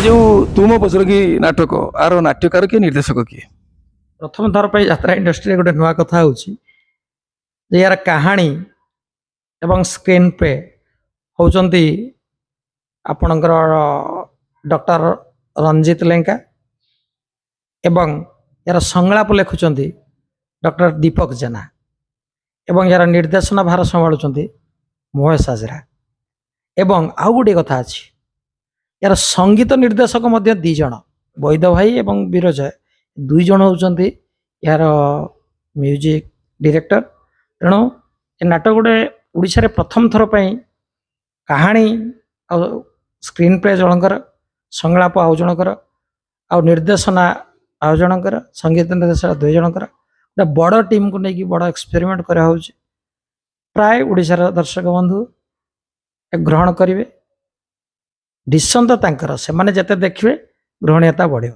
जो तुम पचर कि नाटक आर नाट्यकार किए निर्देशक किए प्रथम थर पर यात्रा इंडस्ट्री गोटे नुआ कथा होची जे यार कहानी एवं स्क्रीन पे होचंती आपणकर डॉक्टर रंजित लेंका एवं यार संलाप लिखुंट डॉक्टर दीपक जेना एवं यार निर्देशना भार संभालुंट महेश हाजरा एवं आउ गोटे कथा अच्छी यार संगीत निर्देशक मध्य दी जन वैद भाई एवं विरजय दुई जन होचंती यार म्यूजिक डायरेक्टर तेणु ए नाटक गोटे ओडिशा रे प्रथम थर पर कहानी स्क्रीन प्ले जनकर संलाप आउ जनकर आ निर्देशना आउ जनकर संगीत निर्देशक दुई जनकर गोटे बड़ टीम को लेकिन बड़ एक्सपेरिमेंट करा होउची प्राय ओडिशार दर्शक बंधु ग्रहण करेंगे डिशन तो से जते देखिए ग्रहणीयता बढ़।